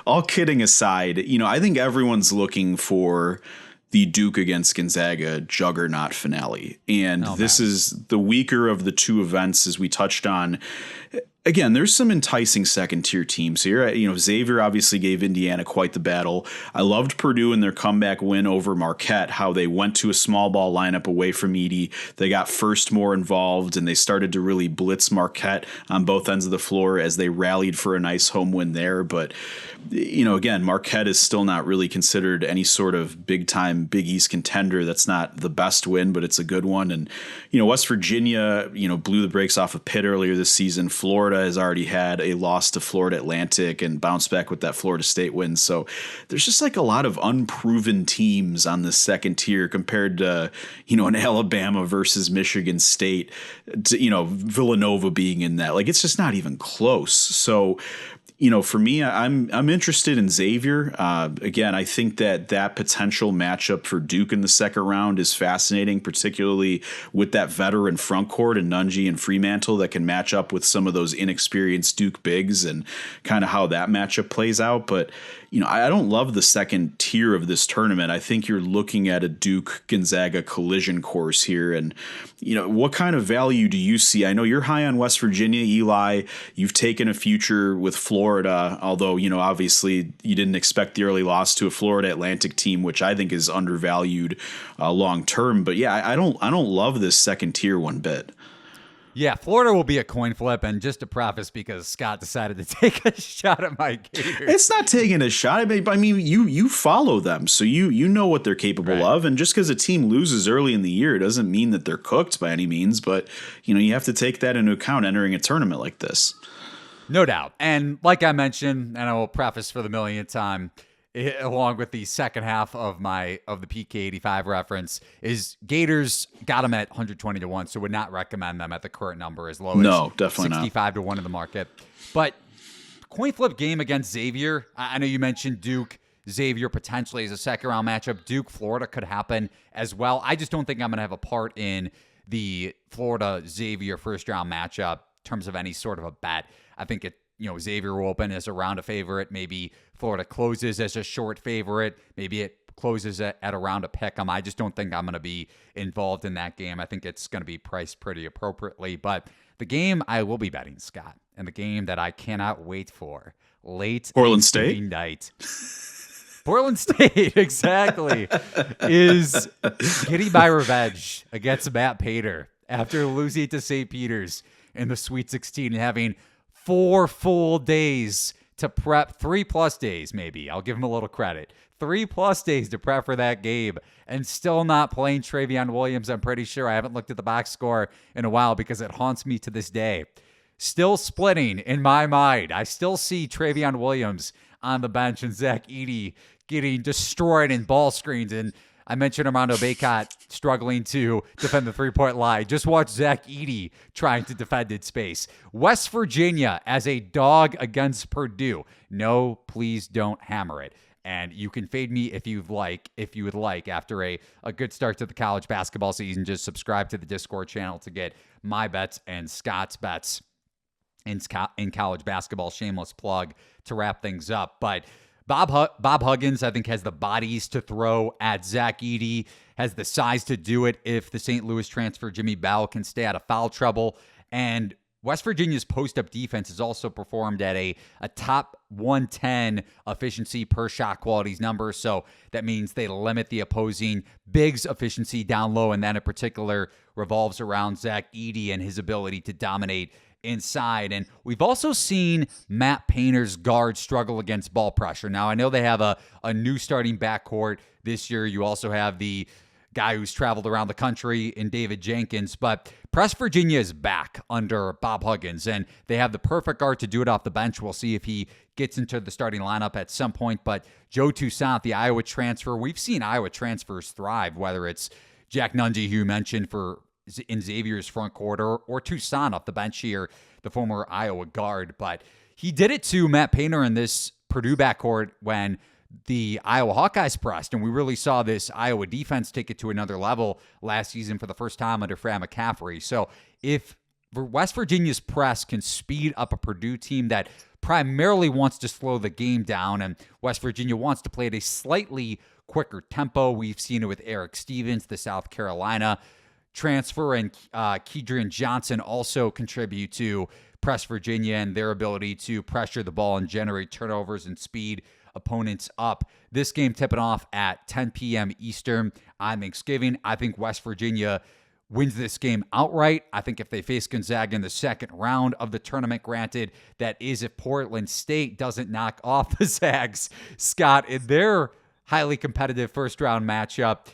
all kidding aside, I think everyone's looking for the Duke against Gonzaga juggernaut finale. And this is the weaker of the two events, as we touched on. Again, there's some enticing second-tier teams here. Xavier obviously gave Indiana quite the battle. I loved Purdue in their comeback win over Marquette, how they went to a small ball lineup away from Edey. They got first more involved, and they started to really blitz Marquette on both ends of the floor as they rallied for a nice home win there. But, again, Marquette is still not really considered any sort of big-time Big East contender. That's not the best win, but it's a good one. And, West Virginia, blew the brakes off of Pitt earlier this season. Florida has already had a loss to Florida Atlantic and bounced back with that Florida State win. So there's just like a lot of unproven teams on the second tier compared to, an Alabama versus Michigan State, to, Villanova being in that. Like, it's just not even close. So, for me, I'm interested in Xavier. Again, I think that potential matchup for Duke in the second round is fascinating, particularly with that veteran front court and Nunji and Fremantle that can match up with some of those inexperienced Duke bigs and kind of how that matchup plays out. But, I don't love the second tier of this tournament. I think you're looking at a Duke-Gonzaga collision course here. And, what kind of value do you see? I know you're high on West Virginia, Eli. You've taken a future with Florida, although, obviously you didn't expect the early loss to a Florida Atlantic team, which I think is undervalued long term. But yeah, I don't love this second tier one bit. Yeah, Florida will be a coin flip, and just to preface, because Scott decided to take a shot at my Gators. It's not taking a shot. I mean, you follow them, so you know what they're capable of, and just because a team loses early in the year doesn't mean that they're cooked by any means, but, you have to take that into account entering a tournament like this. No doubt. And like I mentioned, and I will preface for the millionth time, along with the second half of the PK85 reference, is Gators got them at 120-1, so would not recommend them at the current number as low as definitely 65-1 in the market. But coin flip game against Xavier. I know you mentioned Duke, Xavier potentially as a second round matchup. Duke, Florida could happen as well. I just don't think I'm going to have a part in the Florida Xavier first round matchup in terms of any sort of a bet. I think Xavier will open as a round of favorite. Maybe Florida closes as a short favorite. Maybe it closes at around a pick 'em. I just don't think I'm going to be involved in that game. I think it's going to be priced pretty appropriately. But the game I will be betting, Scott, and the game that I cannot wait for, late Portland State night. Portland State, exactly, is getting my revenge against Matt Pater after losing to St. Peter's in the Sweet 16 and having 4 full days to prep, 3+ days maybe. I'll give him a little credit. 3+ days to prep for that game and still not playing Travion Williams. I'm pretty sure. I haven't looked at the box score in a while because it haunts me to this day. Still splitting in my mind. I still see Travion Williams on the bench and Zach Edey getting destroyed in ball screens. And I mentioned Armando Bacot struggling to defend the three-point line. Just watch Zach Edey trying to defend in space. West Virginia as a dog against Purdue. No, please don't hammer it. And you can fade me if you would like, after a good start to the college basketball season. Just subscribe to the Discord channel to get my bets and Scott's bets. in college basketball. Shameless plug to wrap things up. But Bob Huggins, I think, has the bodies to throw at Zach Edey, has the size to do it if the St. Louis transfer Jimmy Bell can stay out of foul trouble. And West Virginia's post-up defense has also performed at a top 110 efficiency per shot qualities number. So that means they limit the opposing bigs efficiency down low, and that in particular revolves around Zach Edey and his ability to dominate inside. And we've also seen Matt Painter's guards struggle against ball pressure. Now, I know they have a new starting backcourt this year. You also have the guy who's traveled around the country in David Jenkins, but Press Virginia is back under Bob Huggins, and they have the perfect guard to do it off the bench. We'll see if he gets into the starting lineup at some point, but Joe Toussaint, the Iowa transfer, we've seen Iowa transfers thrive, whether it's Jack Nungy, who you mentioned in Xavier's front court, or Toussaint off the bench here, the former Iowa guard, but he did it to Matt Painter in this Purdue backcourt when the Iowa Hawkeyes pressed, and we really saw this Iowa defense take it to another level last season for the first time under Fran McCaffrey. So if West Virginia's press can speed up a Purdue team that primarily wants to slow the game down, and West Virginia wants to play at a slightly quicker tempo, we've seen it with Eric Stevens, the South Carolina transfer, and Kedrian Johnson also contribute to Press Virginia and their ability to pressure the ball and generate turnovers and speed opponents up. This game tipping off at 10 p.m. Eastern on Thanksgiving. I think West Virginia wins this game outright. I think if they face Gonzaga in the second round of the tournament, granted, that is if Portland State doesn't knock off the Zags, Scott, in their highly competitive first-round matchup,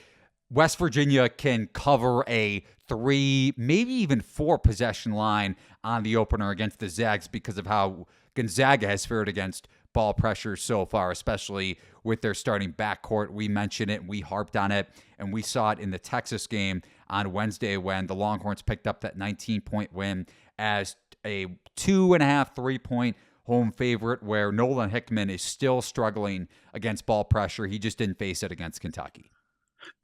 West Virginia can cover a 3, maybe even 4 possession line on the opener against the Zags because of how Gonzaga has fared against ball pressure so far, especially with their starting backcourt. We mentioned it, and we harped on it, and we saw it in the Texas game on Wednesday when the Longhorns picked up that 19-point win as a 2.5, 3-point home favorite, where Nolan Hickman is still struggling against ball pressure. He just didn't face it against Kentucky.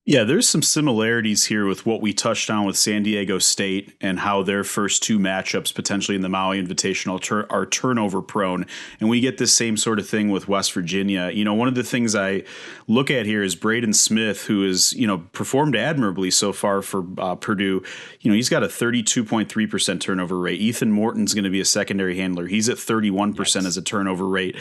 Yeah, there's some similarities here with what we touched on with San Diego State and how their first 2 matchups potentially in the Maui Invitational are turnover prone. And we get this same sort of thing with West Virginia. You know, one of the things I look at here is Braden Smith, who has, performed admirably so far for Purdue. He's got a 32.3% turnover rate. Ethan Morton's going to be a secondary handler. He's at 31% as a turnover rate.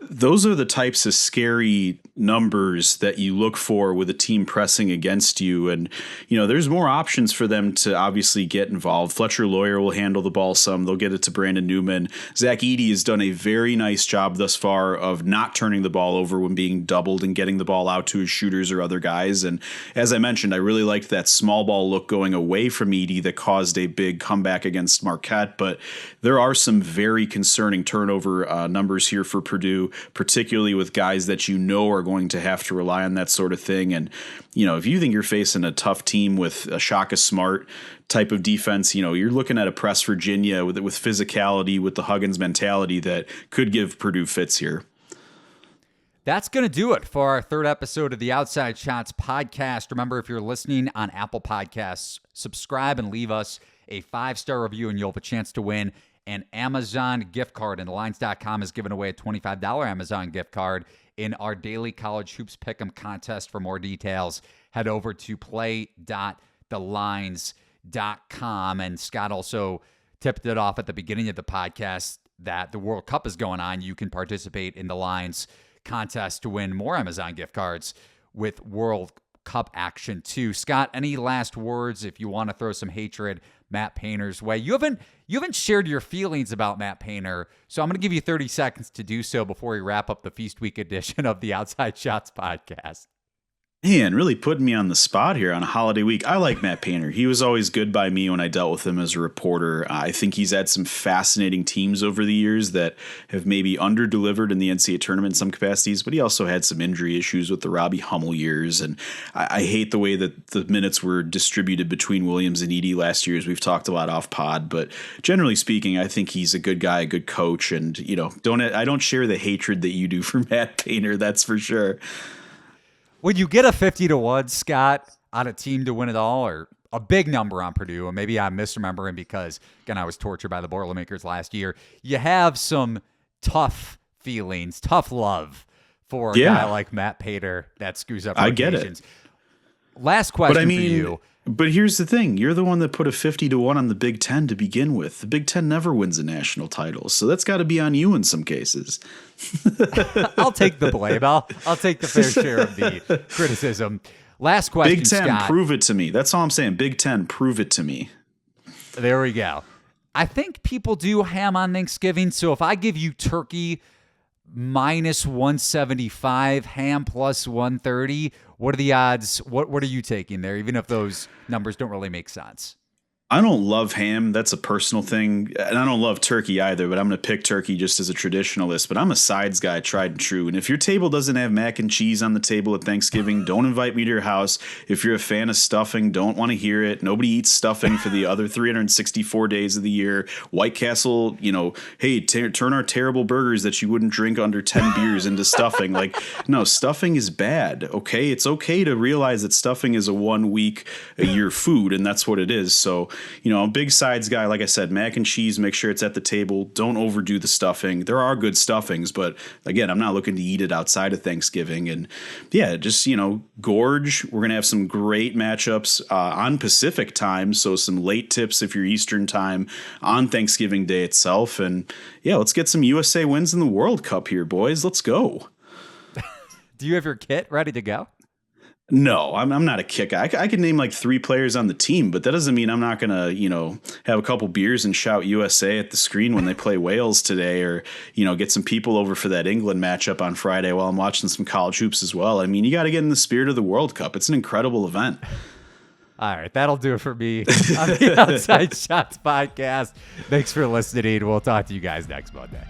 Those are the types of scary numbers that you look for with a team pressing against you. And, there's more options for them to obviously get involved. Fletcher Lawyer will handle the ball some. They'll get it to Brandon Newman. Zach Edey has done a very nice job thus far of not turning the ball over when being doubled and getting the ball out to his shooters or other guys. And as I mentioned, I really liked that small ball look going away from Edey that caused a big comeback against Marquette. But there are some very concerning turnover numbers here for Purdue, particularly with guys that are going to have to rely on that sort of thing. And, if you think you're facing a tough team with a Shaka Smart type of defense, you're looking at a Press Virginia with physicality, with the Huggins mentality that could give Purdue fits here. That's going to do it for our third episode of the Outside Shots podcast. Remember, if you're listening on Apple Podcasts, subscribe and leave us a 5-star review, and you'll have a chance to win an Amazon gift card. And thelines.com is giving away a $25 Amazon gift card in our daily college hoops pick'em contest. For more details, head over to play.thelines.com. And Scott also tipped it off at the beginning of the podcast that the World Cup is going on. You can participate in the Lines contest to win more Amazon gift cards with World Cup action too. Scott, any last words if you want to throw some hatred Matt Painter's way? You haven't shared your feelings about Matt Painter, so I'm going to give you 30 seconds to do so before we wrap up the Feast Week edition of the Outside Shots podcast. Man, really putting me on the spot here on a holiday week. I like Matt Painter. He was always good by me when I dealt with him as a reporter. I think he's had some fascinating teams over the years that have maybe under-delivered in the NCAA tournament in some capacities, but he also had some injury issues with the Robbie Hummel years. And I hate the way that the minutes were distributed between Williams and Edey last year, as we've talked a lot off pod. But generally speaking, I think he's a good guy, a good coach. And, I don't share the hatred that you do for Matt Painter, that's for sure. When you get a 50-1, Scott, on a team to win it all, or a big number on Purdue, and maybe I'm misremembering because, again, I was tortured by the Boilermakers last year. You have some tough feelings, tough love for a guy like Matt Pater that screws up rotations. I get it. Last question for you. But here's the thing. You're the one that put a 50-1 on the Big Ten to begin with. The Big Ten never wins a national title, so that's got to be on you in some cases. I'll take the blame. I'll take the fair share of the criticism. Last question, Big Ten, Scott. prove it to me. That's all I'm saying. Big Ten, prove it to me. There we go. I think people do ham on Thanksgiving, so if I give you turkey minus 175, ham plus 130, what are the odds? What are you taking there, even if those numbers don't really make sense? I don't love ham. That's a personal thing. And I don't love turkey either, but I'm going to pick turkey just as a traditionalist. But I'm a sides guy, tried and true. And if your table doesn't have mac and cheese on the table at Thanksgiving, don't invite me to your house. If you're a fan of stuffing, don't want to hear it. Nobody eats stuffing for the other 364 days of the year. White Castle, hey, turn our terrible burgers that you wouldn't drink under 10 beers into stuffing. Like, no, stuffing is bad, okay? It's okay to realize that stuffing is a 1 week a year food, and that's what it is. So, I'm a big sides guy. Like I said, mac and cheese, make sure it's at the table. Don't overdo the stuffing. There are good stuffings, but again, I'm not looking to eat it outside of Thanksgiving. And yeah, just, gorge. We're going to have some great matchups on Pacific time. So some late tips if you're Eastern time on Thanksgiving Day itself. And yeah, let's get some USA wins in the World Cup here, boys. Let's go. Do you have your kit ready to go? No, I'm not a kick guy. I can name like 3 players on the team, but that doesn't mean I'm not going to, have a couple beers and shout USA at the screen when they play Wales today, or, get some people over for that England matchup on Friday while I'm watching some college hoops as well. I mean, you got to get in the spirit of the World Cup. It's an incredible event. All right, that'll do it for me on the Outside Shots podcast. Thanks for listening. We'll talk to you guys next Monday.